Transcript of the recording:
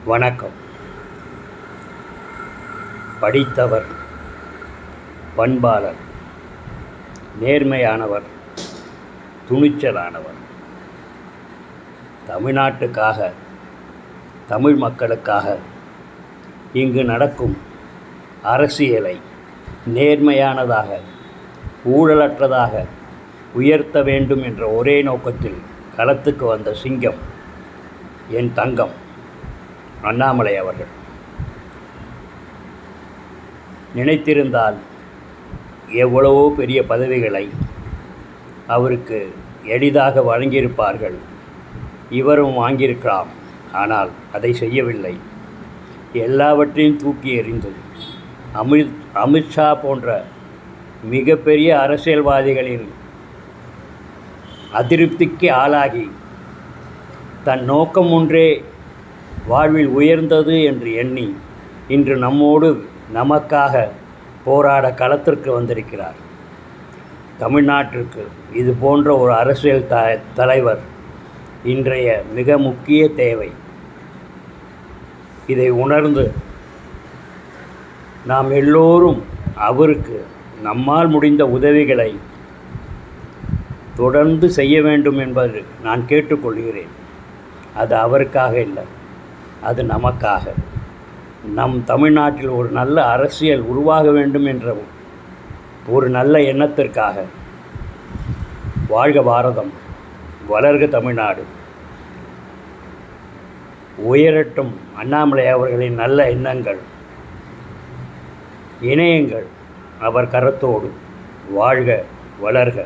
வணக்கம். படித்தவர், பண்பாளர், நேர்மையானவர், துணிச்சலானவர். தமிழ்நாட்டுக்காக, தமிழ் மக்களுக்காக இங்கு நடக்கும் அரசியலை நேர்மையானதாக, ஊழலற்றதாக உயர்த்த வேண்டும் என்ற ஒரே நோக்கத்தில் களத்துக்கு வந்த சிங்கம் என் தங்கம் அண்ணாமலை அவர்கள். நினைத்திருந்தால் எவ்வளவோ பெரிய பதவிகளை அவருக்கு எளிதாக வழங்கியிருப்பார்கள், இவரும் வாங்கியிருக்கலாம். ஆனால் அதை செய்யவில்லை. எல்லாவற்றையும் தூக்கி எறிந்து அமித்ஷா போன்ற மிகப்பெரிய அரசியல்வாதிகளின் அதிருப்திக்கு ஆளாகி தன் நோக்கம் ஒன்றே வாழ்வில் உயர்ந்தது என்று எண்ணி இன்று நம்மோடு நமக்காக போராட களத்திற்கு வந்திருக்கிறார். தமிழ்நாட்டிற்கு இது போன்ற ஒரு அரசியல் தலைவர் இன்றைய மிக முக்கிய தேவை. இதை உணர்ந்து நாம் எல்லோரும் அவருக்கு நம்மால் முடிந்த உதவிகளை தொடர்ந்து செய்ய வேண்டும் என்பது நான் கேட்டுக்கொள்கிறேன். அது அவருக்காக இல்லை, அது நமக்காக. நம் தமிழ்நாட்டில் ஒரு நல்ல அரசியல் உருவாக வேண்டும் என்ற ஒரு நல்ல எண்ணத்திற்காக. வாழ்க பாரதம், வளர்க தமிழ்நாடு, உயரட்டும் அண்ணாமலை அவர்களின் நல்ல எண்ணங்கள். இணையங்கள் அவர் கரத்தோடு. வாழ்க, வளர்க.